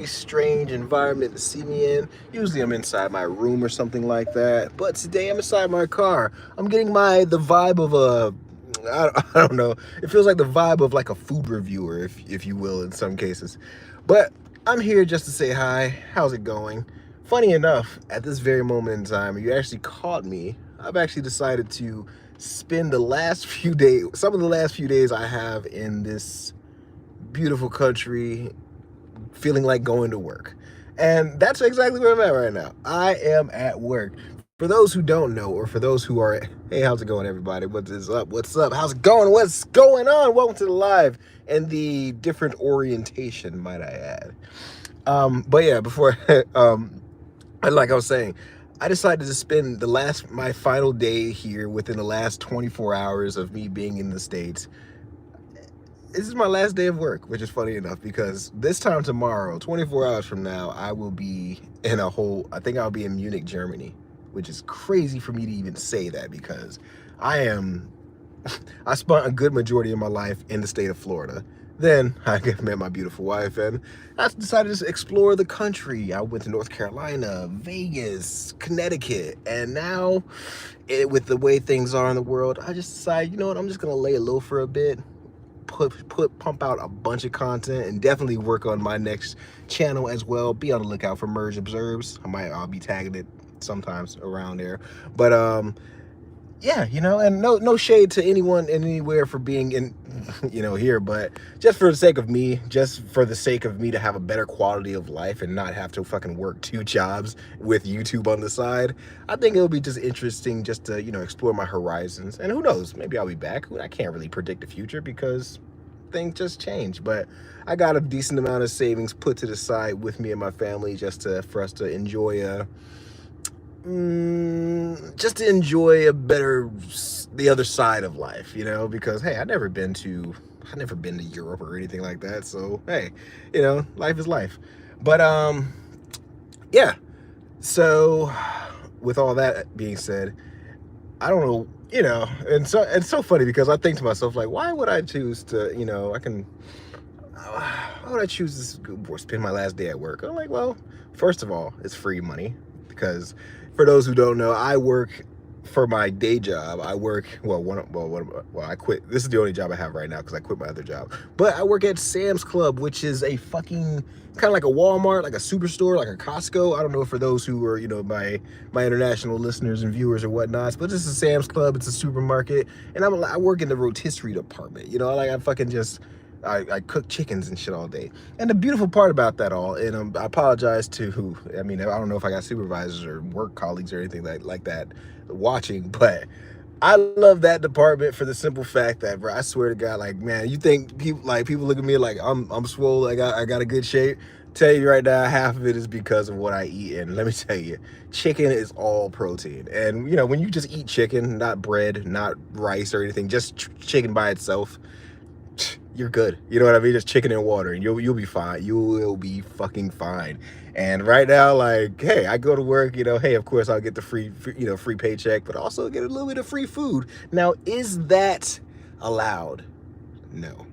strange environment to see me in. Usually I'm inside my room or something like that, but today I'm inside my car. I'm getting the vibe of a I don't know. It feels like the vibe of like a food reviewer, if you will, in some cases. But I'm here just to say hi. How's it going? Funny enough, at this very moment in time, you actually caught me. I've actually decided to spend some of the last few days I have in this beautiful country feeling like going to work. And that's exactly where I'm at right now. I am at work. For those who don't know, or for those who are, hey, how's it going, everybody? What is up? What's up? How's it going? What's going on? Welcome to the live and the different orientation, might I add. But yeah, before, like I was saying, I decided to spend my final day here within the last 24 hours of me being in the States. This is my last day of work, which is funny enough because this time tomorrow, 24 hours from now, I think I'll be in Munich, Germany, which is crazy for me to even say that because I spent a good majority of my life in the state of Florida. Then I met my beautiful wife and I decided to explore the country. I went to North Carolina, Vegas, Connecticut, and now with the way things are in the world, I just decided, you know what, I'm just gonna lay low for a bit, pump out a bunch of content, and definitely work on my next channel as well. Be on the lookout for Murge Observes. I'll be tagging it sometimes around there. But yeah, and no shade to anyone anywhere for being in here, but just for the sake of me, to have a better quality of life and not have to fucking work 2 jobs with YouTube on the side, I think it'll be just interesting just to explore my horizons. And who knows, maybe I'll be back. I can't really predict the future because things just change, but I got a decent amount of savings put to the side with me and my family for us to enjoy the other side of life, because hey, I've never been to Europe or anything like that, so hey, life is life. But yeah, so with all that being said, I don't know, and so it's so funny because I think to myself, like, why would I choose to, why would I choose to spend my last day at work? I'm like, well, first of all, it's free money because for those who don't know, I work for my day job. I quit. This is the only job I have right now because I quit my other job. But I work at Sam's Club, which is a fucking kind of like a Walmart, like a superstore, like a Costco. I don't know for those who are, my international listeners and viewers or whatnots, but this is Sam's Club. It's a supermarket, and I work in the rotisserie department. I fucking just I cook chickens and shit all day. And the beautiful part about that all, and I apologize to I don't know if I got supervisors or work colleagues or anything like that watching, but I love that department for the simple fact that, bro, I swear to God, like, man, you think people look at me like I'm swole, I got a good shape. Tell you right now, half of it is because of what I eat. And let me tell you, chicken is all protein. And when you just eat chicken, not bread, not rice or anything, just chicken by itself, you're good. You know what I mean? Just chicken and water, and you'll be fine. You will be fucking fine. And right now, like, hey, I go to work, hey, of course I'll get the free paycheck, but also get a little bit of free food. Now, is that allowed? No,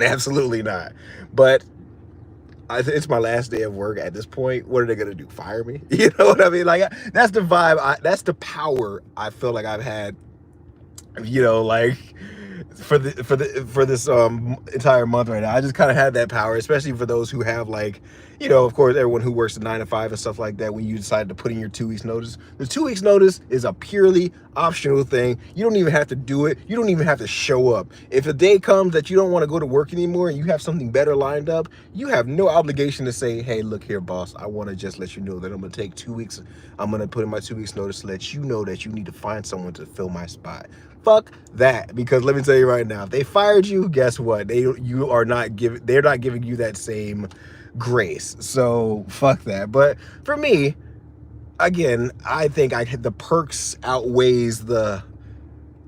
absolutely not. But it's my last day of work at this point. What are they gonna do? Fire me? You know what I mean? Like, that's the vibe. That's the power I feel like I've had. Like, for this entire month right now, I just kind of had that power, especially for those who have, like, of course, everyone who works a 9 to 5 and stuff like that. When you decide to put in your 2 weeks notice, the 2 weeks notice is a purely optional thing. You don't even have to do it. You don't even have to show up. If a day comes that you don't want to go to work anymore and you have something better lined up, you have no obligation to say, hey, look here, boss, I want to just let you know that I'm going to take 2 weeks. I'm going to put in my 2 weeks notice to let you know that you need to find someone to fill my spot. Fuck that, because let me tell you right now, if they fired you, guess what? They're not giving you that same grace. So fuck that. But for me, again, I think the perks outweighs the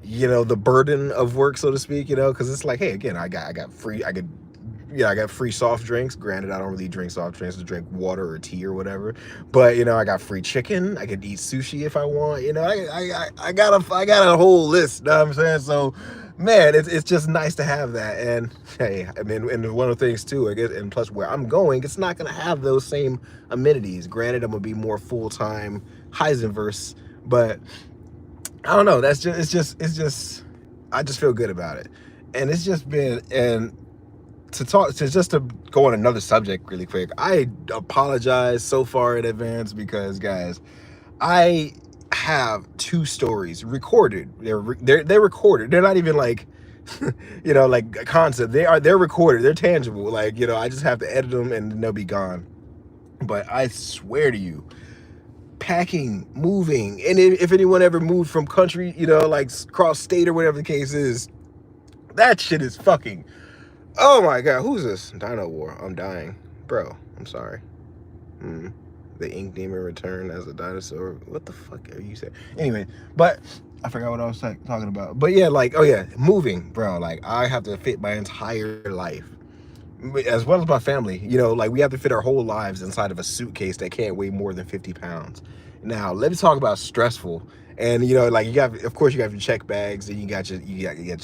burden of work, so to speak, because it's like, hey, again, I got free, I could yeah, I got free soft drinks. Granted, I don't really drink soft drinks. I drink water or tea or whatever. But you know, I got free chicken. I could eat sushi if I want. You know, I got a whole list. You know what I'm saying? So, man, it's just nice to have that. And hey, I mean, and one of the things too, I guess, and plus where I'm going, it's not gonna have those same amenities. Granted, I'm gonna be more full time Heisenverse, but I don't know. That's just it's just I just feel good about it, and it's just been and to go on another subject really quick. I apologize so far in advance because guys, I have two stories recorded. They're recorded. They're not even like you know like a concept. They're recorded. They're tangible. Like you know, I just have to edit them and they'll be gone. But I swear to you, packing, moving, and if anyone ever moved from country, you know, like cross state or whatever the case is, that shit is fucking. Oh my god, who's this? Dino War. I'm dying, bro. I'm sorry. The ink demon returned as a dinosaur. What the fuck are you saying? Anyway, but I forgot what I was talking about. But yeah, like, oh yeah, moving, bro. Like, I have to fit my entire life, as well as my family. You know, like we have to fit our whole lives inside of a suitcase that can't weigh more than 50 pounds. Now, let me talk about stressful. And you know, like you got, of course, you got your check bags, and you got your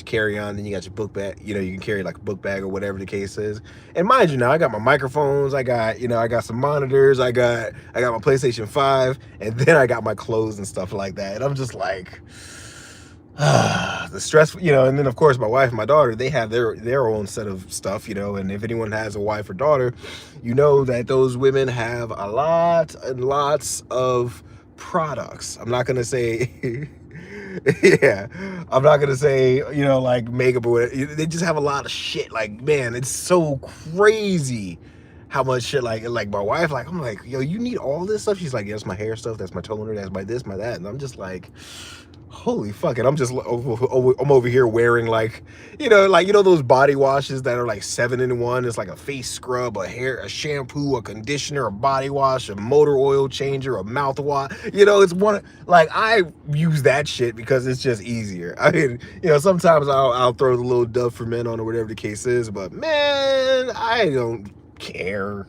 carry on, then you got your book bag. You know, you can carry like a book bag or whatever the case is. And mind you, now I got my microphones, I got I got some monitors, I got my PlayStation 5, and then I got my clothes and stuff like that. And I'm just like, the stress, you know. And then of course my wife and my daughter, they have their own set of stuff, you know. And if anyone has a wife or daughter, you know that those women have a lot and lots of products. I'm not gonna say yeah, I'm not gonna say, you know, like makeup or whatever. They just have a lot of shit. Like, man, it's so crazy how much shit. Like my wife, like, I'm like, yo, you need all this stuff? She's like, yeah, that's my hair stuff, that's my toner, that's my this, my that. And I'm just like, holy fuck it. I'm just I'm over here wearing like those body washes that are like 7-in-1. It's like a face scrub, a shampoo, a conditioner, a body wash, a motor oil changer, a mouthwash. You know, it's one, like, I use that shit because it's just easier. I mean, you know, sometimes I'll throw the little Dove for Men on or whatever the case is, but man, I don't care.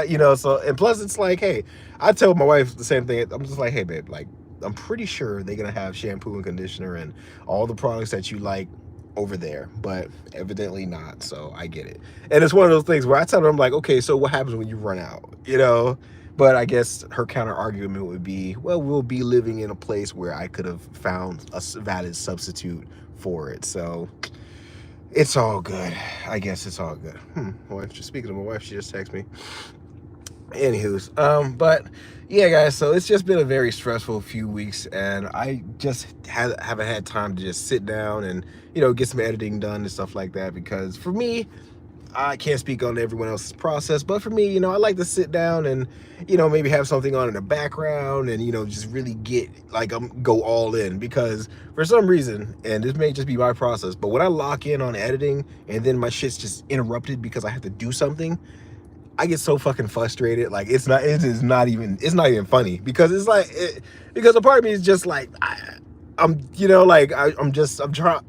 You know, so, and plus it's like, hey, I tell my wife the same thing. I'm just like, hey babe, like, I'm pretty sure they're gonna have shampoo and conditioner and all the products that you like over there, but evidently not. So I get it. And it's one of those things where I tell her, I'm like, okay, so what happens when you run out? You know? But I guess her counter argument would be, well, we'll be living in a place where I could have found a valid substitute for it. So it's all good. I guess it's all good. My wife, just speaking of my wife, she just texted me. Anywho's, but yeah, guys, so it's just been a very stressful few weeks, and I just haven't had time to just sit down and, you know, get some editing done and stuff like that, because for me, I can't speak on everyone else's process, but for me, you know, I like to sit down and, you know, maybe have something on in the background and, you know, just really get, like, go all in, because for some reason, and this may just be my process, but when I lock in on editing and then my shit's just interrupted because I have to do something, I get so fucking frustrated. Like, it's not even funny, because it's like, because a part of me is just like, I'm trying,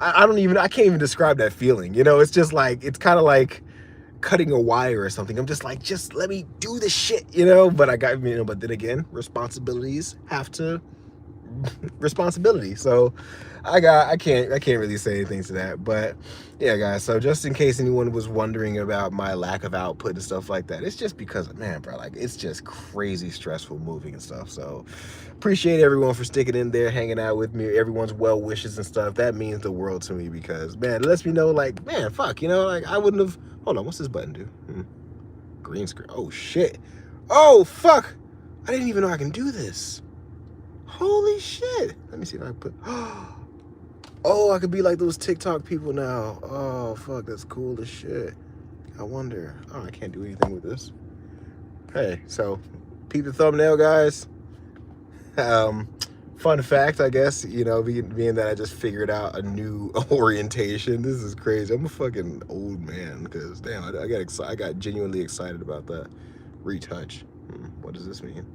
I can't even describe that feeling. You know, it's just like, it's kind of like cutting a wire or something. I'm just like, just let me do this shit, you know. But but then again, responsibilities have to responsibility. So I can't really say anything to that. But yeah, guys, so just in case anyone was wondering about my lack of output and stuff like that, it's just because, man, bro, like, it's just crazy stressful moving and stuff. So appreciate everyone for sticking in there, hanging out with me, everyone's well wishes and stuff. That means the world to me, because, man, it lets me know, like, man, fuck, you know, like, I wouldn't have, hold on, what's this button do? Green screen. Oh shit. Oh fuck, I didn't even know I can do this. Holy shit. Let me see if I can put, oh, I could be like those TikTok people now. Oh, fuck, that's cool as shit. I wonder. Oh, I can't do anything with this. Hey, so, peep the thumbnail, guys. Fun fact, I guess, you know, being that I just figured out a new orientation. This is crazy. I'm a fucking old man, because, damn, I got genuinely excited about that. Retouch. What does this mean?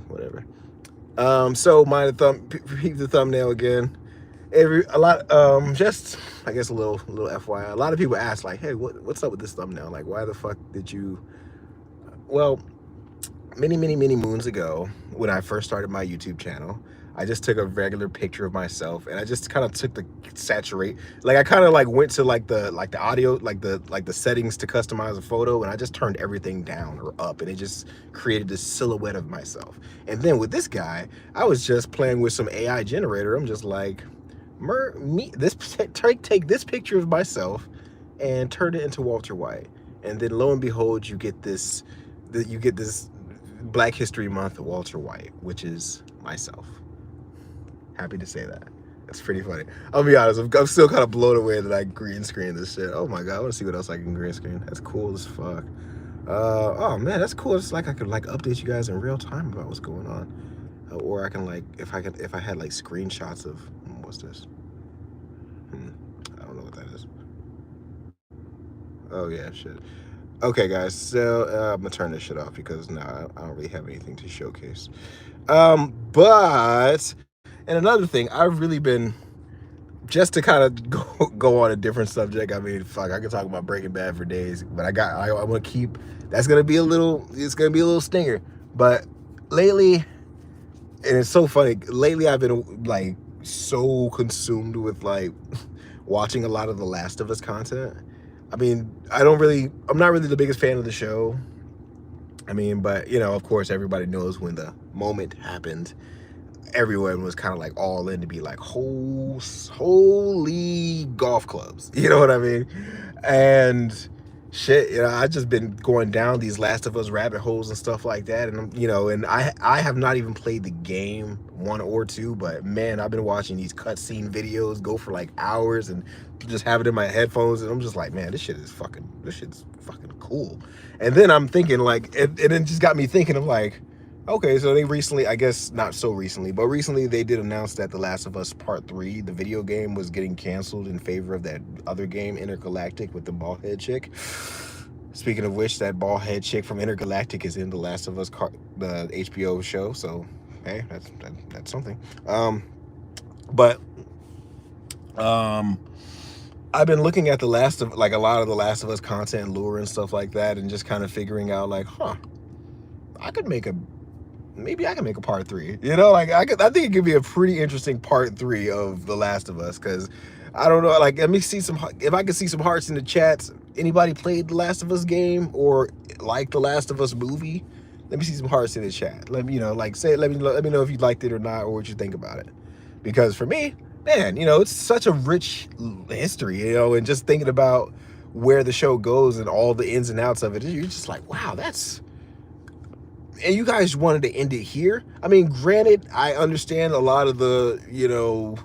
Whatever. So peep the thumbnail again. a lot just I guess a little FYI. A lot of people ask like, hey, what's up with this thumbnail? Like, why the fuck did you? Well, many moons ago, when I first started my YouTube channel, I just took a regular picture of myself, and I just kind of took the saturate, like I kind of like went to like the audio, like the settings to customize a photo, and I just turned everything down or up, and it just created this silhouette of myself. And then with this guy, I was just playing with some AI generator. I'm just like, take this picture of myself and turn it into Walter White, and then lo and behold, you get this Black History Month Walter White, which is myself. Happy to say that. That's pretty funny. I'll be honest, I'm still kind of blown away that I green screen this shit. Oh my god, I want to see what else I can green screen. That's cool as fuck. Oh man, that's cool. It's like I could like update you guys in real time about what's going on, or I can like if I had like screenshots of what's this? I don't know what that is. Oh yeah, shit. Okay, guys. So I'm gonna turn this shit off because now I don't really have anything to showcase. But and another thing, I've really been just to kind of go on a different subject. I mean, fuck, I could talk about Breaking Bad for days, but I'm gonna keep. That's gonna be a little. It's gonna be a little stinger. But lately, and it's so funny. Lately, I've been like so consumed with like watching a lot of the Last of Us content. I mean, I'm not really the biggest fan of the show. I mean, but you know, of course, everybody knows when the moment happened, everyone was kind of like all in to be like, holy golf clubs. You know what I mean? And shit, you know, I just been going down these Last of Us rabbit holes and stuff like that. And you know, and I have not even played the game 1 or 2, but man, I've been watching these cutscene videos go for like hours and just have it in my headphones, and I'm just like, man, this shit's fucking cool. And then I'm thinking like, and it just got me thinking of like, okay, so they recently, I guess not so recently, but recently they did announce that The Last of Us Part 3, the video game, was getting canceled in favor of that other game, Intergalactic, with the bald head chick. Speaking of which, that bald head chick from Intergalactic is in The Last of Us, the HBO show, so hey, that's something. But I've been looking at a lot of the Last of Us content, lore and stuff like that, and just kind of figuring out like, maybe I can make a part 3. You know, like I think it could be a pretty interesting part 3 of The Last of Us, because I don't know, like, let me see if I can see some hearts in the chats. Anybody played The Last of Us game or like The Last of Us movie? Let me see some hearts in the chat. Let me, you know, like, let me know if you liked it or not, or what you think about it. Because for me, man, you know, it's such a rich history, you know, and just thinking about where the show goes and all the ins and outs of it, you're just like, wow, and you guys wanted to end it here. I mean, granted, I understand a lot of the, you know,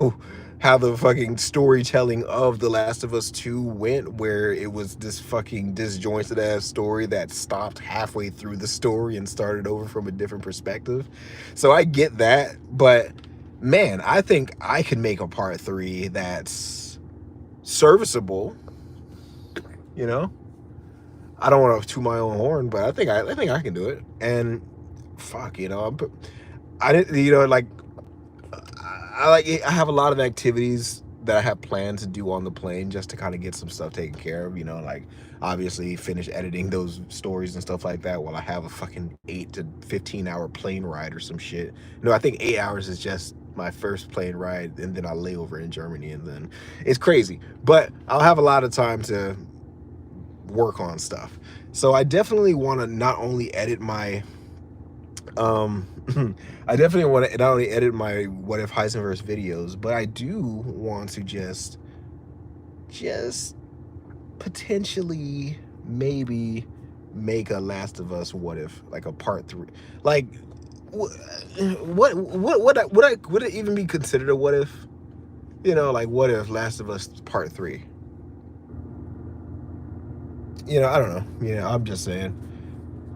how the fucking storytelling of The Last of Us 2 went, where it was this fucking disjointed ass story that stopped halfway through the story and started over from a different perspective. So I get that, but man, I think I can make a part 3 that's serviceable, you know? I don't want to toot my own horn, but I think I can do it. And fuck, you know, I didn't, you know, like I have a lot of activities that I have planned to do on the plane just to kind of get some stuff taken care of, you know, like obviously finish editing those stories and stuff like that while I have a fucking 8 to 15 hour plane ride or some shit. No, I think 8 hours is just my first plane ride, and then I'll lay over in Germany, and then it's crazy. But I'll have a lot of time to work on stuff. So I definitely want to not only edit my I definitely want to not only edit my What If Heisenverse videos, but I do want to just potentially maybe make a Last of Us What If, like a part 3. Like would it even be considered a what if? You know, like what if Last of Us Part 3? You know, I don't know. You know, I'm just saying.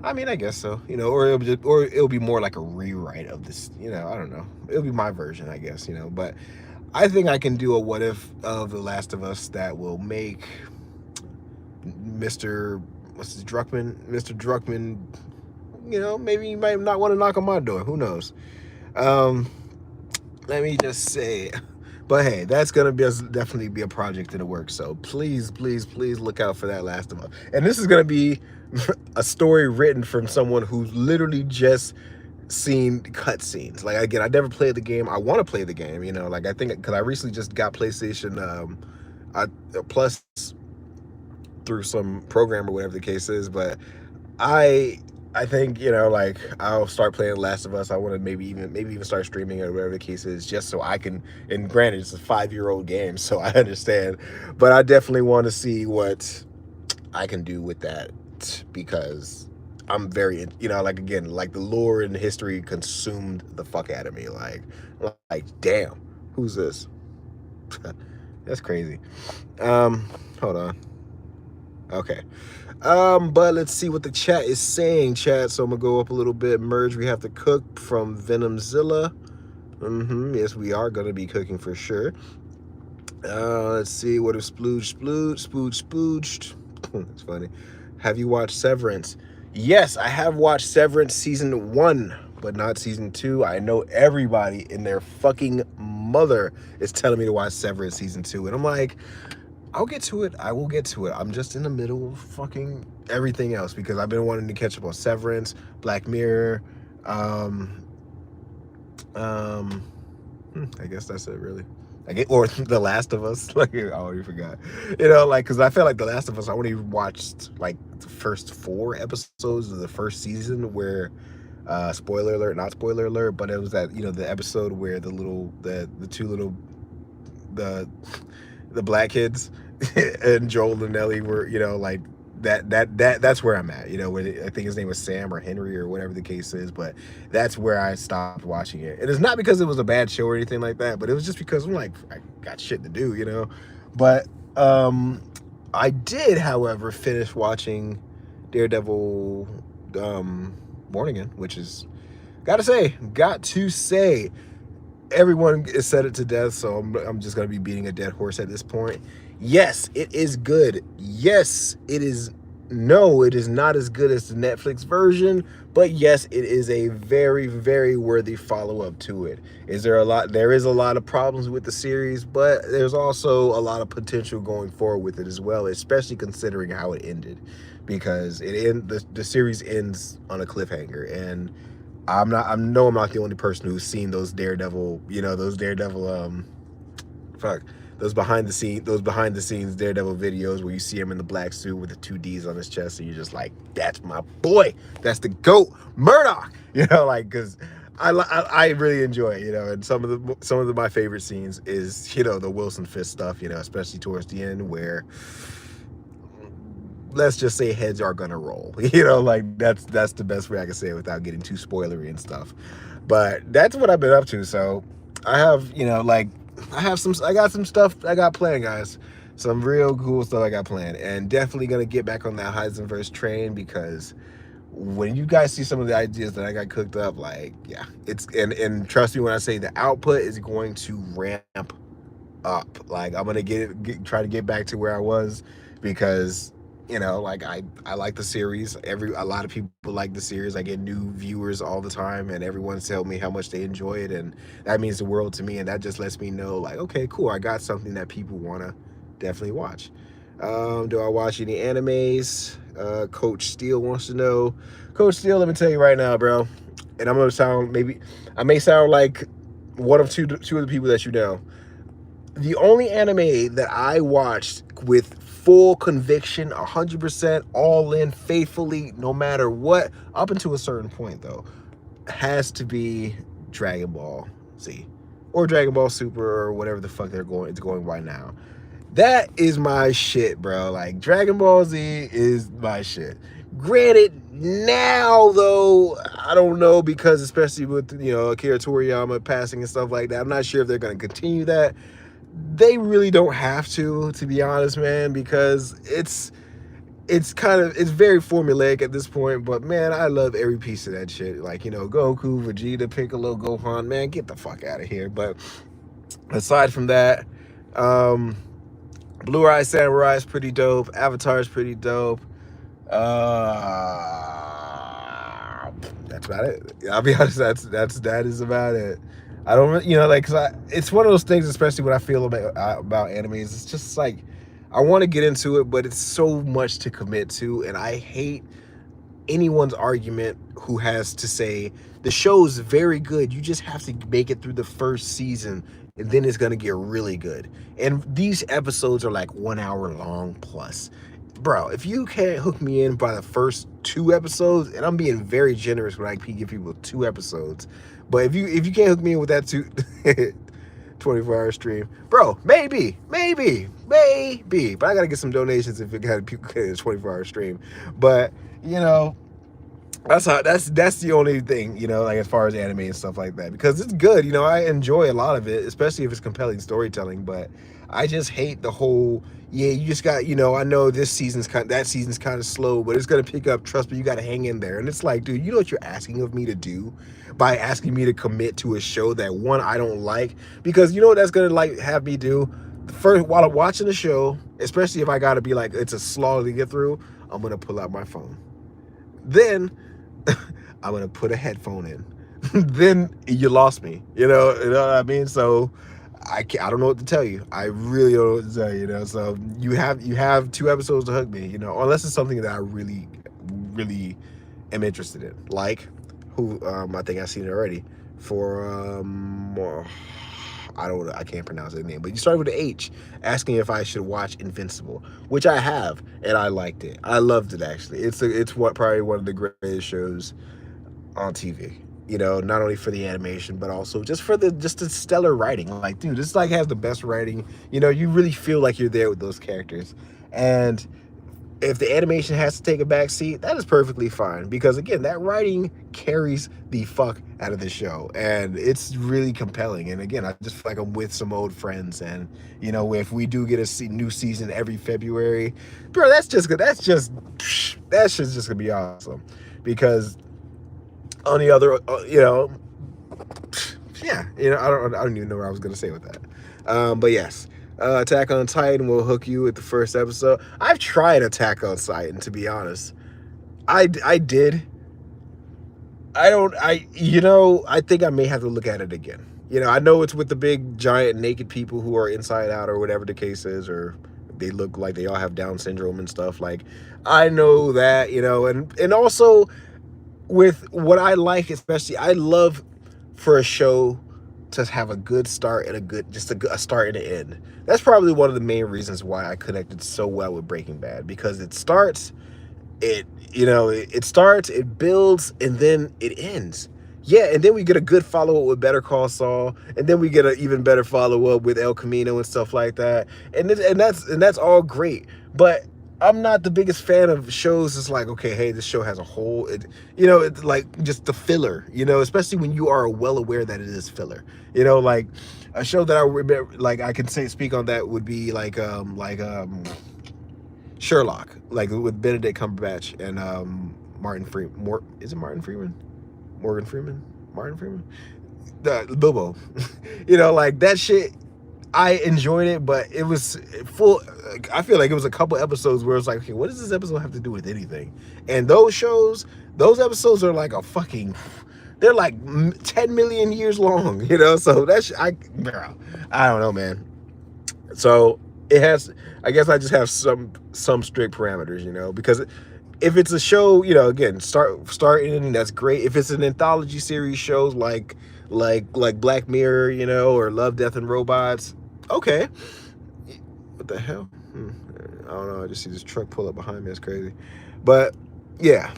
I mean, I guess so. You know, or it'll be more like a rewrite of this. You know, I don't know. It'll be my version, I guess. You know, but I think I can do a what if of The Last of Us that will make Mr. Druckmann. You know, maybe he might not want to knock on my door. Who knows? Let me just say, But hey, that's gonna be definitely be a project in the works. So please, please, please look out for that Last of Us. And this is gonna be a story written from someone who's literally just seen cutscenes. Like again, I never played the game. I want to play the game. You know, like I think because I recently just got PlayStation Plus through some program or whatever the case is. But I think, you know, like I'll start playing Last of Us. I want to maybe even start streaming it or whatever the case is, just so I can. And granted, it's a 5-year-old game, so I understand. But I definitely want to see what I can do with that, because I'm very, you know, like again, like the lore and history consumed the fuck out of me. Like damn, who's this? That's crazy. Hold on. Okay. But let's see what the chat is saying, chat. So I'm gonna go up a little bit. Murge, we have to cook from Venomzilla. Yes, we are gonna be cooking for sure. Let's see what is spooched. That's funny. Have you watched Severance? Yes, I have watched Severance season 1, but not season 2. I know everybody in their fucking mother is telling me to watch Severance season 2, and I'm like, I'll get to it. I will get to it. I'm just in the middle of fucking everything else because I've been wanting to catch up on Severance, Black Mirror. I guess that's it, really. Or The Last of Us. Like, I already forgot. You know, like, because I feel like The Last of Us, I only watched like the first 4 episodes of the first season where, spoiler alert, not spoiler alert, but it was that, you know, the episode where the two little, the black kids and Joel and Ellie were, you know, like that's where I'm at, you know, where I think his name was Sam or Henry or whatever the case is, but that's where I stopped watching it. And it's not because it was a bad show or anything like that, but it was just because I'm like, I got shit to do, you know. But I did, however, finish watching Daredevil Born Again, which is, got to say, everyone has said it to death, so I'm just gonna be beating a dead horse at this point. Yes, it is good. Yes, it is. No, it is not as good as the Netflix version, but yes, it is a very, very worthy follow-up to it. There is a lot of problems with the series, but there's also a lot of potential going forward with it as well, especially considering how it ended, because the series ends on a cliffhanger, and I'm not the only person who's seen those Daredevil, you know, those behind the scenes Daredevil videos where you see him in the black suit with the 2 D's on his chest, and you're just like, that's my boy, that's the GOAT, Murdoch, you know, like, because I really enjoy it, you know. And some of my favorite scenes is, you know, the Wilson Fisk stuff, you know, especially towards the end where, let's just say, heads are gonna roll, you know, like that's the best way I can say it without getting too spoilery and stuff. But that's what I've been up to. So I have, you know, like I got some stuff I got planned, guys. Some real cool stuff I got planned, and definitely gonna get back on that Heisenverse train, because when you guys see some of the ideas that I got cooked up, like, yeah, it's, and trust me when I say the output is going to ramp up. Like, I'm gonna try to get back to where I was, because, you know, like I like the series. A lot of people like the series. I get new viewers all the time, and everyone's telling me how much they enjoy it, and that means the world to me. And that just lets me know, like, okay, cool, I got something that people wanna definitely watch. Do I watch any animes? Coach Steele wants to know. Coach Steele, let me tell you right now, bro. And I'm gonna I may sound like one of two of the people that you know. The only anime that I watched with full conviction, 100%, all in, faithfully, no matter what, up until a certain point though, has to be Dragon Ball Z or Dragon Ball Super or whatever the fuck it's going right now. That is my shit, bro. Like, Dragon Ball Z is my shit. Granted, now though, I don't know, because especially with, you know, Akira Toriyama passing and stuff like that, I'm not sure if they're going to continue that. They really don't have to be honest, man, because it's very formulaic at this point. But man, I love every piece of that shit. Like, you know, Goku, Vegeta, Piccolo, Gohan, man, get the fuck out of here. But aside from that, Blue Eye Samurai is pretty dope. Avatar is pretty dope. That's about it. I'll be honest, that is about it. I don't, you know, like, it's one of those things, especially when I feel about animes. It's just like I want to get into it, but it's so much to commit to, and I hate anyone's argument who has to say the show's very good. You just have to make it through the first season, and then it's gonna get really good. And these episodes are like 1 hour long plus. Bro, if you can't hook me in by the first 2 episodes, and I'm being very generous when I give people 2 episodes, but if you can't hook me in with that 24-hour stream, bro, maybe. But I gotta get some donations if it got people get a 24-hour stream. But you know, that's the only thing, you know, like as far as anime and stuff like that, because it's good, you know, I enjoy a lot of it, especially if it's compelling storytelling. But I just hate the whole, yeah, you just got, you know, I know that season's kind of slow, but it's gonna pick up, trust me, you gotta hang in there. And it's like, dude, you know what you're asking of me to do by asking me to commit to a show that, one, I don't like? Because you know what that's gonna like have me do first while I'm watching the show, especially if I gotta be like, it's a slog to get through, I'm gonna pull out my phone. Then I'm gonna put a headphone in. Then you lost me. You know what I mean? So I don't know what to tell you. I really don't know what to tell you. You know, so you have 2 episodes to hook me. You know, unless it's something that I really am interested in. Like who? I think I've seen it already. For I can't pronounce his name, but you started with an H, asking if I should watch Invincible, which I have, and I liked it. I loved it actually. It's probably one of the greatest shows on TV. You know, not only for the animation, but also just for the stellar writing. Like, dude, this like has the best writing. You know, you really feel like you're there with those characters. And if the animation has to take a back seat, that is perfectly fine, because again, that writing carries the fuck out of the show, and it's really compelling. And again, I just feel like I'm with some old friends, and you know, if we do get a new season every February, bro, that's just gonna be awesome. Because on the other, you know, yeah, you know, I don't even know what I was gonna say with that. But yes, Attack on Titan will hook you with the first episode. I've tried Attack on Titan, to be honest. I did. You know, I think I may have to look at it again. You know, I know it's with the big giant naked people who are inside out or whatever the case is, or they look like they all have Down syndrome and stuff. Like, I know that, you know, and also with what I like, especially, I love for a show to have a good start and a start and an end. That's probably one of the main reasons why I connected so well with Breaking Bad, because it starts, it starts, it builds, and then it ends. Yeah, and then we get a good follow-up with Better Call Saul, and then we get an even better follow-up with El Camino and stuff like that. And that's all great. But I'm not the biggest fan of shows. It's like, okay, hey, this show has a whole, it's like just the filler, you know, especially when you are well aware that it is filler. You know, like a show that I remember, like I can speak on that would be like Sherlock, like with Benedict Cumberbatch and Martin Freeman. Is it Martin Freeman? Morgan Freeman? Martin Freeman? The Bilbo. You know, like that shit, I enjoyed it, but it was full. I feel like it was a couple episodes where it's like, okay, what does this episode have to do with anything? And those episodes are like they're like 10 million years long, you know? So I don't know, man. So I guess I just have some strict parameters, you know, because if it's a show, you know, again, start ending, that's great. If it's an anthology series shows like Black Mirror, you know, or Love, Death and Robots, okay. What the hell? I don't know. I just see this truck pull up behind me. It's crazy. But yeah.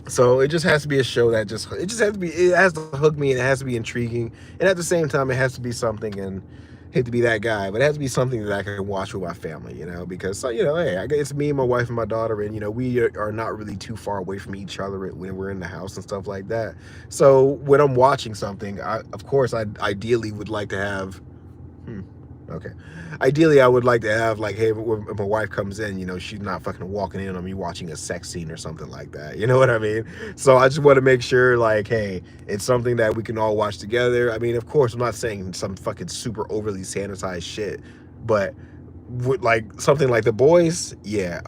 So it just has to be a show that it has to hook me, and it has to be intriguing. And at the same time, it has to be something, and hate to be that guy, but it has to be something that I can watch with my family, you know, because, you know, hey, it's me, my wife, and my daughter, and, you know, we are not really too far away from each other when we're in the house and stuff like that. So when I'm watching something, of course, I ideally would like to have, okay. Ideally, I would like to have, like, hey, when my wife comes in, you know, she's not fucking walking in on me watching a sex scene or something like that. You know what I mean? So I just want to make sure, like, hey, it's something that we can all watch together. I mean, of course, I'm not saying some fucking super overly sanitized shit, but with, like, something like The Boys, yeah,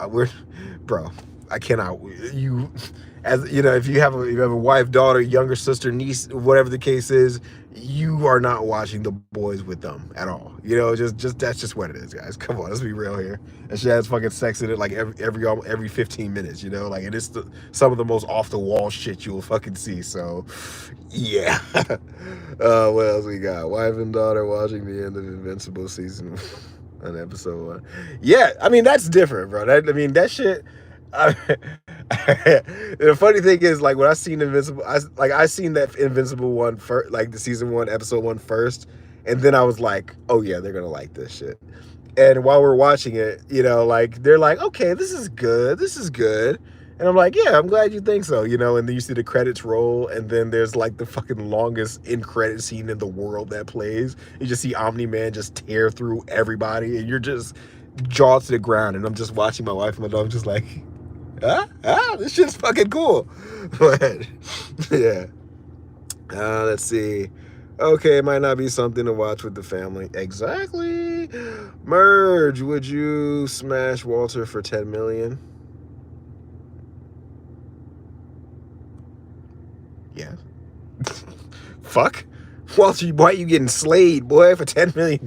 bro, I cannot. You, as you know, if you have a wife, daughter, younger sister, niece, whatever the case is, you are not watching The Boys with them at all. You know, just that's just what it is, guys. Come on, let's be real here. And she has fucking sex in it like every 15 minutes. You know, like it is some of the most off the wall shit you will fucking see. So, yeah. What else we got? Wife and daughter watching the end of Invincible season. On episode 1. Yeah, I mean that's different, bro. That shit. The funny thing is, like when I seen Invincible, I seen that Invincible one first, like the season 1, episode 1 first, and then I was like, oh yeah, they're gonna like this shit. And while we're watching it, you know, like they're like, okay, this is good. And I'm like, yeah, I'm glad you think so, you know. And then you see the credits roll, and then there's like the fucking longest end credit scene in the world that plays. You just see Omni-Man just tear through everybody, and you're just jaw to the ground. And I'm just watching my wife and my dog, just like, this shit's fucking cool. But yeah, let's see. Okay, it might not be something to watch with the family. Exactly. Murge, would you smash Walter for 10 million? Yeah. Fuck. Walter, why are you getting slayed, boy, for $10 million?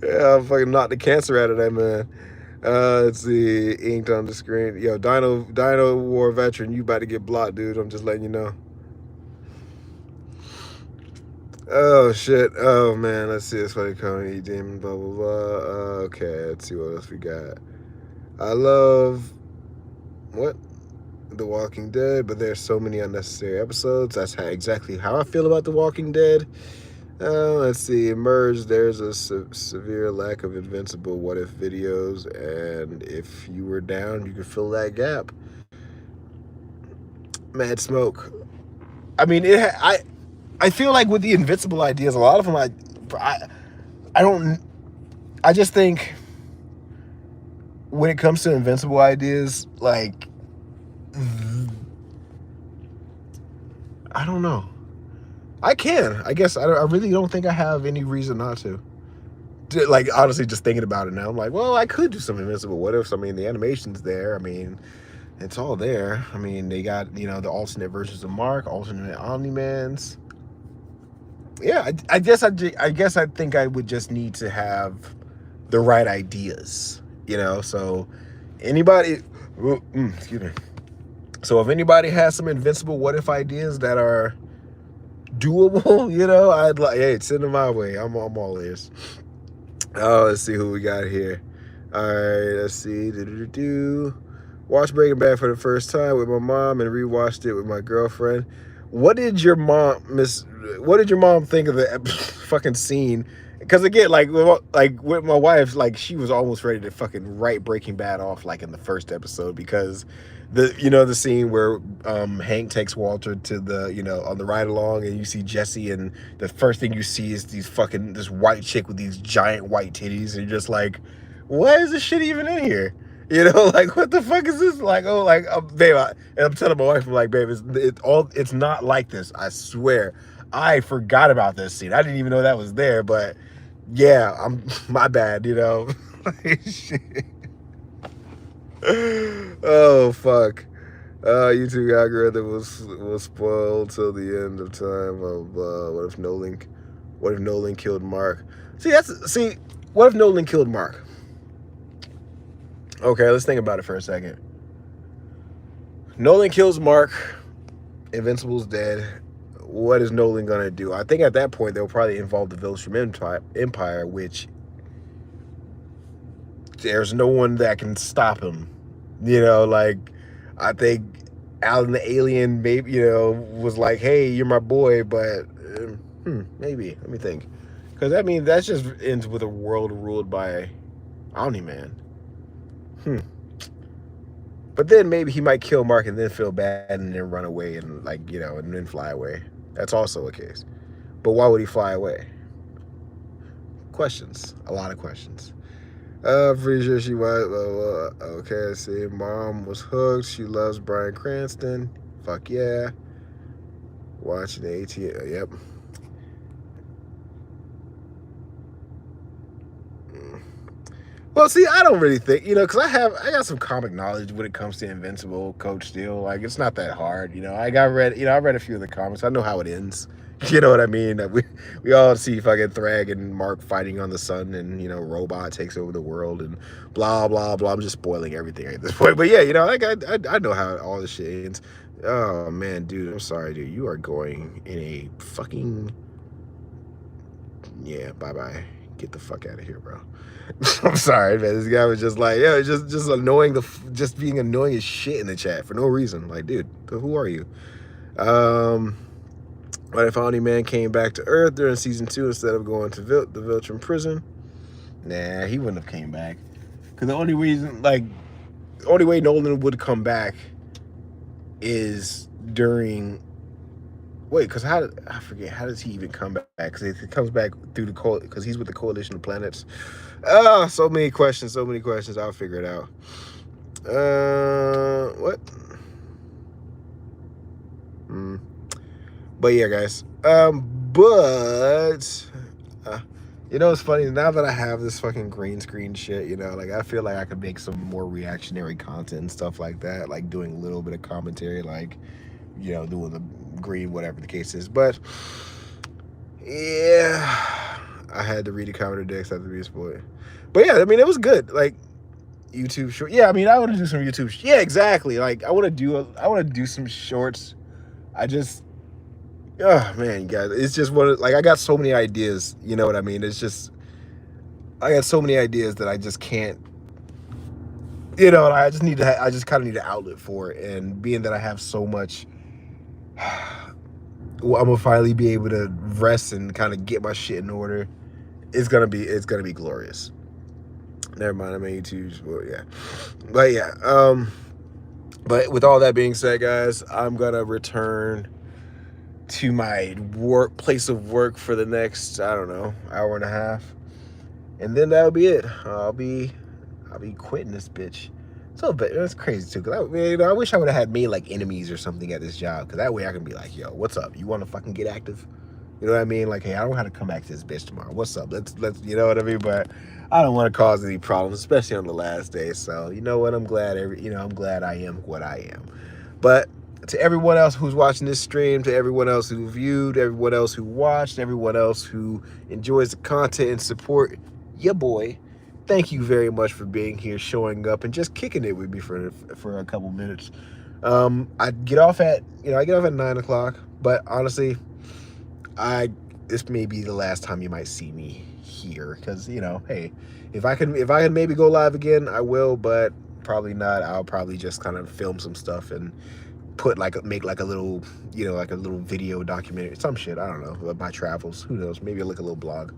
Yeah, I'm fucking knocked the cancer out of that, man. Let's see. Inked on the screen. Yo, Dino War veteran, you about to get blocked, dude. I'm just letting you know. Oh, shit. Oh, man. Let's see. That's why they call me demon, blah, blah, blah. Okay, let's see what else we got. I love... What? The Walking Dead, but there's so many unnecessary episodes. That's exactly how I feel about The Walking Dead. Let's see. Murge, there's a severe lack of Invincible what if videos, and if you were down, you could fill that gap. Mad Smoke. I mean, I feel like with the Invincible ideas, a lot of them, I just think when it comes to Invincible ideas, like, I don't know. I guess I really don't think I have any reason not to. Like, honestly, just thinking about it now, I'm like, well, I could do some Invincible what ifs. I mean, the animation's there. I mean, it's all there. I mean, they got, you know, the alternate versions of Mark, alternate Omni-Mans. Yeah, I guess I think I would just need to have the right ideas, you know. So anybody, excuse me. So if anybody has some Invincible what if ideas that are doable, you know, I'd like, hey, send them my way. I'm all ears. Oh, let's see who we got here. All right, let's see. Watched Breaking Bad for the first time with my mom and rewatched it with my girlfriend. What did your mom think of the fucking scene? Because again, like with my wife, like she was almost ready to fucking write Breaking Bad off like in the first episode, because the scene where Hank takes Walter to the, you know, on the ride along, and you see Jesse, and the first thing you see is this white chick with these giant white titties, and you're just like, why is this shit even in here? You know, like, what the fuck is this? Like, oh, like, babe, and I'm telling my wife, I'm like, babe, it's not like this. I swear, I forgot about this scene. I didn't even know that was there, but yeah, my bad, you know. Shit. Oh fuck. YouTube algorithm was spoiled till the end of time of what if Nolan killed Mark? What if Nolan killed Mark? Okay, let's think about it for a second. Nolan kills Mark. Invincible's dead. What is Nolan gonna do? I think at that point they'll probably involve the Village Empire, which there's no one that can stop him. You know, like, I think Alan the Alien, maybe, you know, was like, hey, you're my boy, but maybe. Let me think. Because, I mean, that just ends with a world ruled by Omni-Man. But then maybe he might kill Mark and then feel bad and then run away and, like, you know, and then fly away. That's also a case. But why would he fly away? Questions. A lot of questions. Pretty sure she was. Okay, let's see. Mom was hooked. She loves Bryan Cranston. Fuck yeah. Watching the ATM. Yep. Well, see, I don't really think, because I got some comic knowledge when it comes to Invincible, Coach Steel. Like, it's not that hard. I read a few of the comics. I know how it ends. You know what I mean? We all see fucking Thrag and Mark fighting on the sun, and Robot takes over the world, and blah blah blah. I'm just spoiling everything at this point, but yeah, I know how all this shit ends. Oh man, dude, I'm sorry, dude. You are going in a fucking bye bye. Get the fuck out of here, bro. I'm sorry, man. This guy was just like, just annoying, just being annoying as shit in the chat for no reason. Like, dude, who are you? What if Omni-Man came back to Earth during season 2 instead of going to the Viltrum prison? Nah, he wouldn't have came back. Because the only way Nolan would come back is during... Wait, because I forget, how does he even come back? Because he comes back through because he's with the Coalition of Planets. So many questions. I'll figure it out. What? But yeah, guys. It's funny now that I have this fucking green screen shit. I feel like I could make some more reactionary content and stuff like that, like doing a little bit of commentary, like doing the green, whatever the case is. But yeah, I had to read the comment decks after being spoiled. But yeah, I mean, it was good. Like YouTube short. Yeah, I mean, I want to do some YouTube. Yeah, exactly. Like I want to do some shorts. Oh man, guys, it's just I got so many ideas, you know what I mean? It's just, I got so many ideas that I just can't, I just kind of need an outlet for it. And being that I have so much, I'm gonna finally be able to rest and kind of get my shit in order. It's gonna be glorious. Never mind, I'm on YouTube. Well, yeah, but yeah, but with all that being said, guys, I'm gonna return to my place of work for the next, I don't know, hour and a half, and then that'll be it. I'll be quitting this bitch. So that's crazy too, because I wish I would have had made like enemies or something at this job, because that way I can be like, yo, what's up? You want to fucking get active? You know what I mean? Like, hey, I don't have to come back to this bitch tomorrow. What's up? Let's you know what I mean? But I don't want to cause any problems, especially on the last day. So you know what? I'm glad I'm glad I am what I am. But to everyone else who's watching this stream, to everyone else who viewed, everyone else who watched, everyone else who enjoys the content and support your boy, thank you very much for being here, showing up, and just kicking it with me for a couple minutes. I get off at 9 o'clock, but honestly, this may be the last time you might see me here, because hey, if I can maybe go live again, I will, but probably not. I'll probably just kind of film some stuff and make a little video documentary, some shit, I don't know, of my travels. Who knows? Maybe I'll a little blog.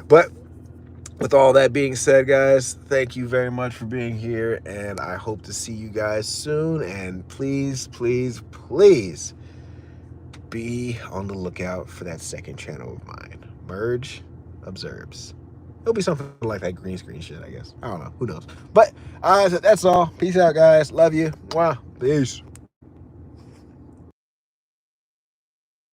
But with all that being said, guys, thank you very much for being here, and I hope to see you guys soon. And please, please, please be on the lookout for that second channel of mine, Murge Observes. It'll be something like that green screen shit, I guess. I don't know. Who knows? But that's all. Peace out, guys. Love you. Mwah. Peace.